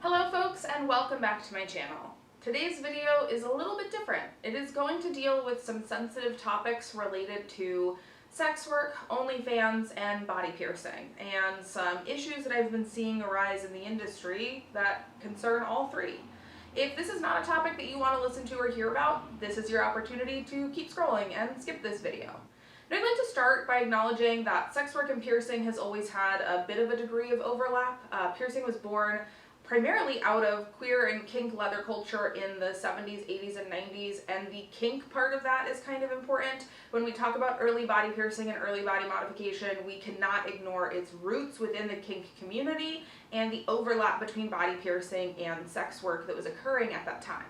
Hello folks, and welcome back to my channel. Today's video is a little bit different. It is going to deal with some sensitive topics related to sex work, OnlyFans, and body piercing, and some issues that I've been seeing arise in the industry that concern all three. If this is not a topic that you want to listen to or hear about, this is your opportunity to keep scrolling and skip this video. But I'd like to start by acknowledging that sex work and piercing has always had a bit of a degree of overlap. Piercing was born primarily out of queer and kink leather culture in the 70s, 80s, and 90s, and the kink part of that is kind of important. When we talk about early body piercing and early body modification, we cannot ignore its roots within the kink community and the overlap between body piercing and sex work that was occurring at that time.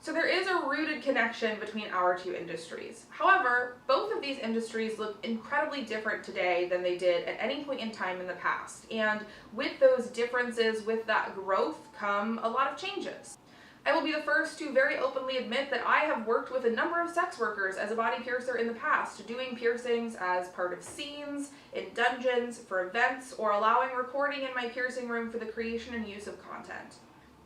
So there is a rooted connection between our two industries. However, both of these industries look incredibly different today than they did at any point in time in the past. And with those differences, with that growth, come a lot of changes. I will be the first to very openly admit that I have worked with a number of sex workers as a body piercer in the past, doing piercings as part of scenes, in dungeons, for events, or allowing recording in my piercing room for the creation and use of content.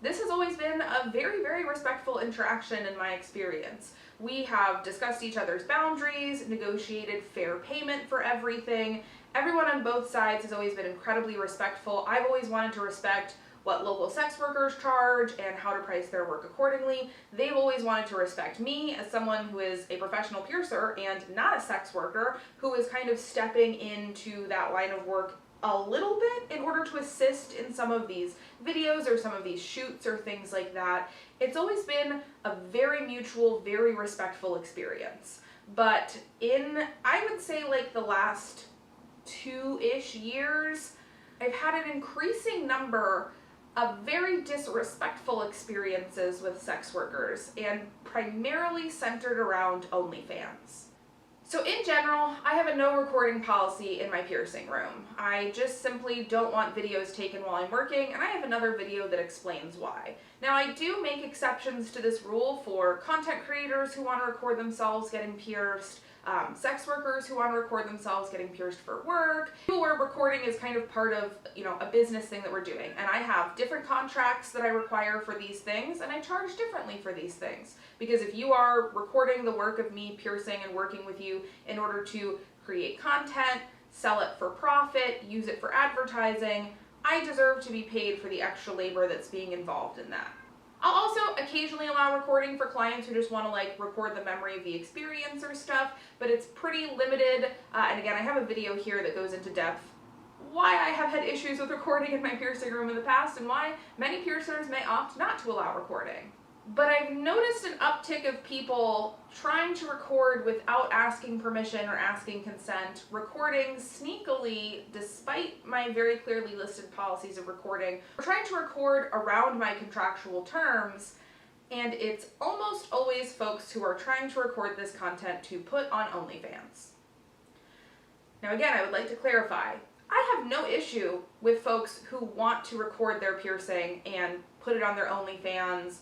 This has always been a very, very respectful interaction in my experience. We have discussed each other's boundaries, negotiated fair payment for everything. Everyone on both sides has always been incredibly respectful. I've always wanted to respect what local sex workers charge and how to price their work accordingly. They've always wanted to respect me as someone who is a professional piercer and not a sex worker, who is kind of stepping into that line of work a little bit in order to assist in some of these videos or some of these shoots or things like that. It's always been a very mutual, very respectful experience. But in, I would say, like the last 2-ish years, I've had an increasing number of very disrespectful experiences with sex workers, and primarily centered around OnlyFans. So in general, I have a no recording policy in my piercing room. I just simply don't want videos taken while I'm working, and I have another video that explains why. Now, I do make exceptions to this rule for content creators who want to record themselves getting pierced, sex workers who want to record themselves getting pierced for work, where recording is kind of part of, a business thing that we're doing. And I have different contracts that I require for these things, and I charge differently for these things. Because if you are recording the work of me piercing and working with you in order to create content, sell it for profit, use it for advertising, I deserve to be paid for the extra labor that's being involved in that. I'll also occasionally allow recording for clients who just want to record the memory of the experience or stuff, but it's pretty limited. And again, I have a video here that goes into depth why I have had issues with recording in my piercing room in the past and why many piercers may opt not to allow recording. But I've noticed an uptick of people trying to record without asking permission or asking consent, recording sneakily despite my very clearly listed policies of recording, or trying to record around my contractual terms, and it's almost always folks who are trying to record this content to put on OnlyFans. Now again, I would like to clarify, I have no issue with folks who want to record their piercing and put it on their OnlyFans,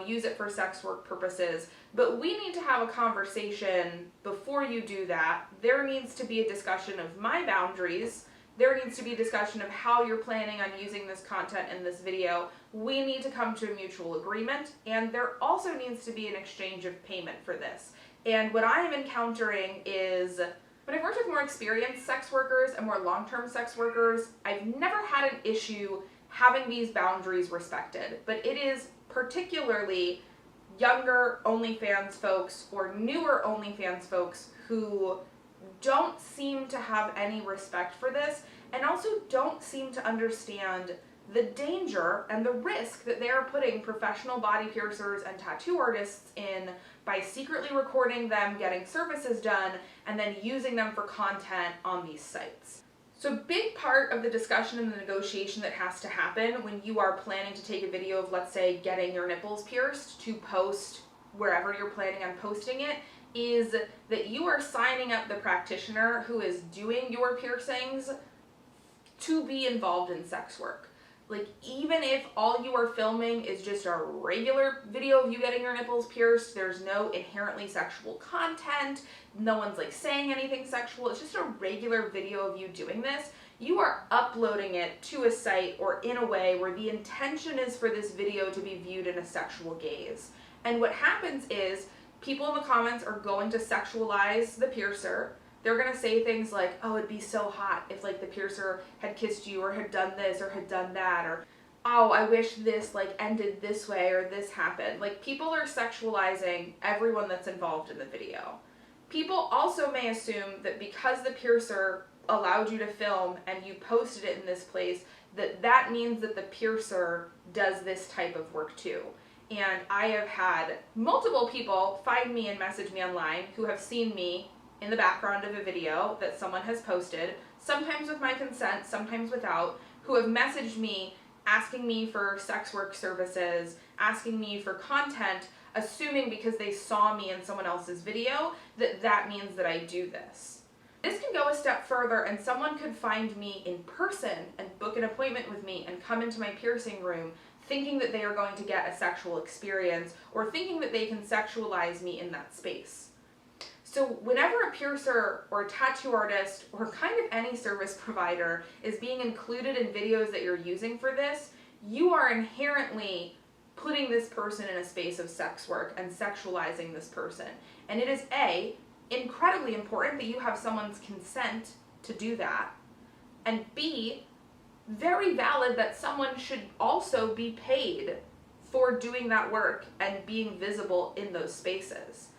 use it for sex work purposes, but we need to have a conversation before you do that. There needs to be a discussion of my boundaries. There needs to be a discussion of how you're planning on using this content in this video. We need to come to a mutual agreement, and there also needs to be an exchange of payment for this. And what I am encountering is, when I've worked with more experienced sex workers and more long-term sex workers, I've never had an issue having these boundaries respected, but it is particularly younger OnlyFans folks or newer OnlyFans folks who don't seem to have any respect for this, and also don't seem to understand the danger and the risk that they are putting professional body piercers and tattoo artists in by secretly recording them getting services done and then using them for content on these sites. So a big part of the discussion and the negotiation that has to happen when you are planning to take a video of, let's say, getting your nipples pierced to post wherever you're planning on posting it, is that you are signing up the practitioner who is doing your piercings to be involved in sex work. Even if all you are filming is just a regular video of you getting your nipples pierced, there's no inherently sexual content, no one's saying anything sexual, it's just a regular video of you doing this, you are uploading it to a site or in a way where the intention is for this video to be viewed in a sexual gaze. And what happens is people in the comments are going to sexualize the piercer. They're going to say things like, oh, it'd be so hot if like the piercer had kissed you or had done this or had done that, or oh, I wish this like ended this way or this happened. Like, people are sexualizing everyone that's involved in the video. People also may assume that because the piercer allowed you to film and you posted it in this place, that means that the piercer does this type of work too. And I have had multiple people find me and message me online who have seen me in the background of a video that someone has posted, sometimes with my consent, sometimes without, who have messaged me asking me for sex work services, asking me for content, assuming because they saw me in someone else's video that means that I do this. This can go a step further, and someone could find me in person and book an appointment with me and come into my piercing room thinking that they are going to get a sexual experience or thinking that they can sexualize me in that space. So whenever a piercer or a tattoo artist or kind of any service provider is being included in videos that you're using for this, you are inherently putting this person in a space of sex work and sexualizing this person. And it is A, incredibly important that you have someone's consent to do that, and B, very valid that someone should also be paid for doing that work and being visible in those spaces.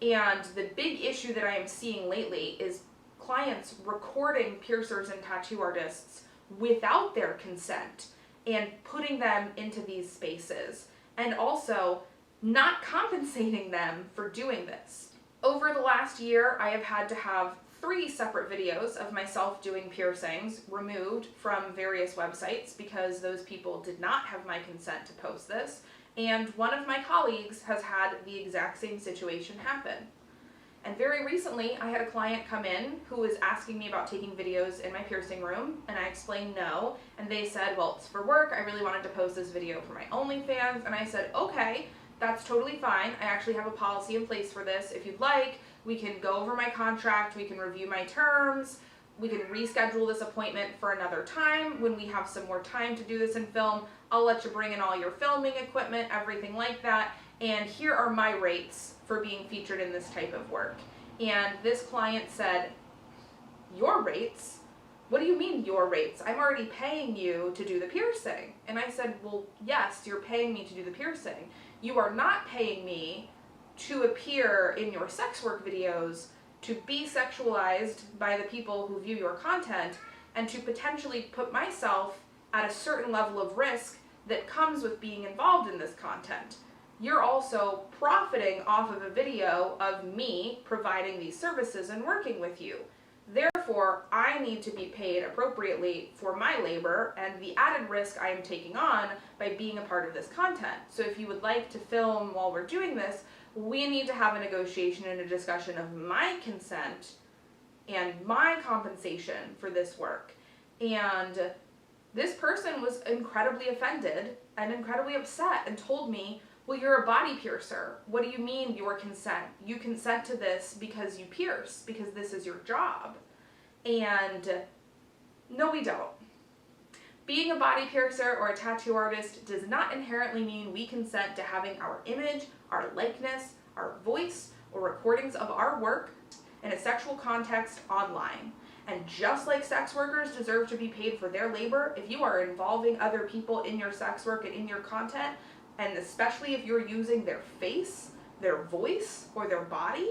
And the big issue that I am seeing lately is clients recording piercers and tattoo artists without their consent and putting them into these spaces, and also not compensating them for doing this. Over the last year, I have had to have 3 separate videos of myself doing piercings removed from various websites because those people did not have my consent to post this, and one of my colleagues has had the exact same situation happen. And very recently, I had a client come in who was asking me about taking videos in my piercing room, and I explained no, and they said, well, it's for work, I really wanted to post this video for my OnlyFans, and I said, okay, that's totally fine. I actually have a policy in place for this. If you'd like, we can go over my contract, we can review my terms, we can reschedule this appointment for another time when we have some more time to do this in film. I'll let you bring in all your filming equipment, everything like that, and here are my rates for being featured in this type of work. And this client said, your rates? What do you mean your rates? I'm already paying you to do the piercing. And I said, well, yes, you're paying me to do the piercing. You are not paying me to appear in your sex work videos, to be sexualized by the people who view your content, and to potentially put myself at a certain level of risk that comes with being involved in this content. You're also profiting off of a video of me providing these services and working with you. Therefore, I need to be paid appropriately for my labor and the added risk I am taking on by being a part of this content. So if you would like to film while we're doing this, we need to have a negotiation and a discussion of my consent and my compensation for this work. And this person was incredibly offended and incredibly upset and told me, well, you're a body piercer. What do you mean your consent? You consent to this because you pierce, because this is your job. And no, we don't. Being a body piercer or a tattoo artist does not inherently mean we consent to having our image, our likeness, our voice, or recordings of our work in a sexual context online. And just like sex workers deserve to be paid for their labor, if you are involving other people in your sex work and in your content, and especially if you're using their face, their voice, or their body,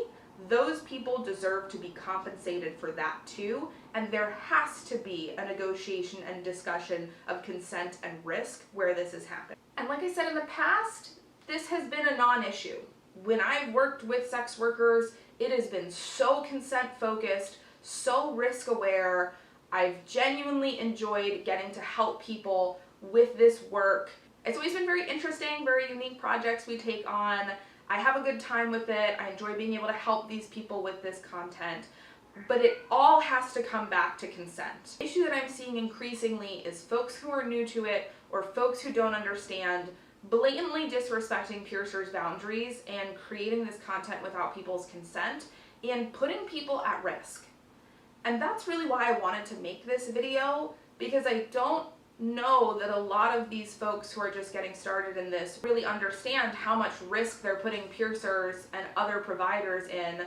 those people deserve to be compensated for that too, and there has to be a negotiation and discussion of consent and risk where this is happening. And like I said in the past, this has been a non-issue. When I've worked with sex workers, it has been so consent focused, so risk aware. I've genuinely enjoyed getting to help people with this work. It's always been very interesting, very unique projects we take on. I have a good time with it. I enjoy being able to help these people with this content, but it all has to come back to consent. The issue that I'm seeing increasingly is folks who are new to it or folks who don't understand blatantly disrespecting piercers' boundaries and creating this content without people's consent and putting people at risk. And that's really why I wanted to make this video, because I don't know that a lot of these folks who are just getting started in this really understand how much risk they're putting piercers and other providers in.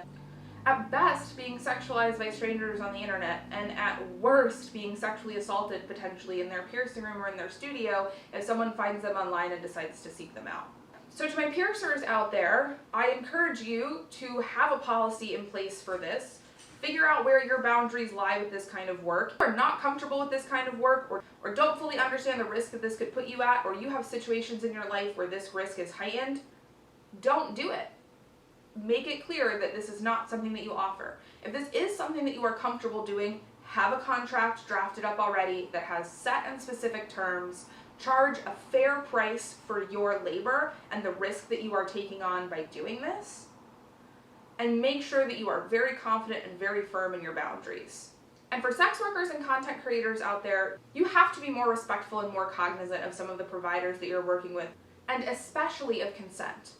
At best, being sexualized by strangers on the internet, and at worst, being sexually assaulted potentially in their piercing room or in their studio if someone finds them online and decides to seek them out. So to my piercers out there, I encourage you to have a policy in place for this. Figure out where your boundaries lie with this kind of work. If you are not comfortable with this kind of work, or don't fully understand the risk that this could put you at, or you have situations in your life where this risk is heightened, don't do it. Make it clear that this is not something that you offer. If this is something that you are comfortable doing, have a contract drafted up already that has set and specific terms. Charge a fair price for your labor and the risk that you are taking on by doing this. And make sure that you are very confident and very firm in your boundaries. And for sex workers and content creators out there, you have to be more respectful and more cognizant of some of the providers that you're working with, and especially of consent.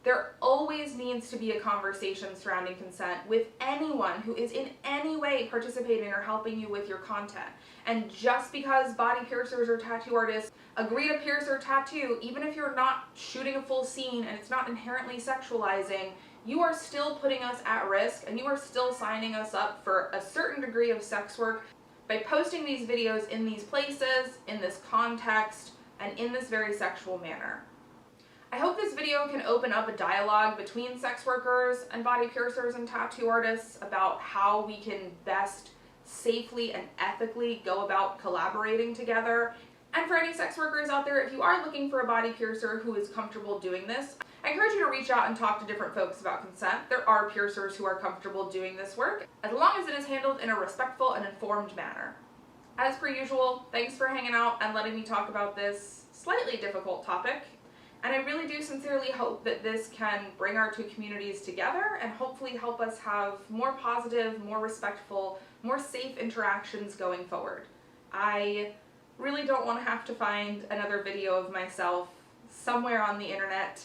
There always needs to be a conversation surrounding consent with anyone who is in any way participating or helping you with your content. And just because body piercers or tattoo artists agree to pierce or tattoo, even if you're not shooting a full scene and it's not inherently sexualizing, you are still putting us at risk, and you are still signing us up for a certain degree of sex work by posting these videos in these places, in this context, and in this very sexual manner. I hope this video can open up a dialogue between sex workers and body piercers and tattoo artists about how we can best safely and ethically go about collaborating together. And for any sex workers out there, if you are looking for a body piercer who is comfortable doing this, I encourage you to reach out and talk to different folks about consent. There are piercers who are comfortable doing this work, as long as it is handled in a respectful and informed manner. As per usual, thanks for hanging out and letting me talk about this slightly difficult topic. And I really do sincerely hope that this can bring our two communities together and hopefully help us have more positive, more respectful, more safe interactions going forward. I really don't want to have to find another video of myself somewhere on the internet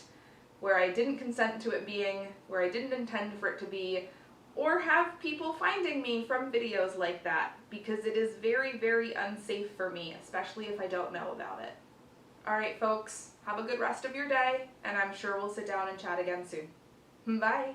where I didn't consent to it being, where I didn't intend for it to be, or have people finding me from videos like that, because it is very, very unsafe for me, especially if I don't know about it. Alright folks, have a good rest of your day, and I'm sure we'll sit down and chat again soon. Bye!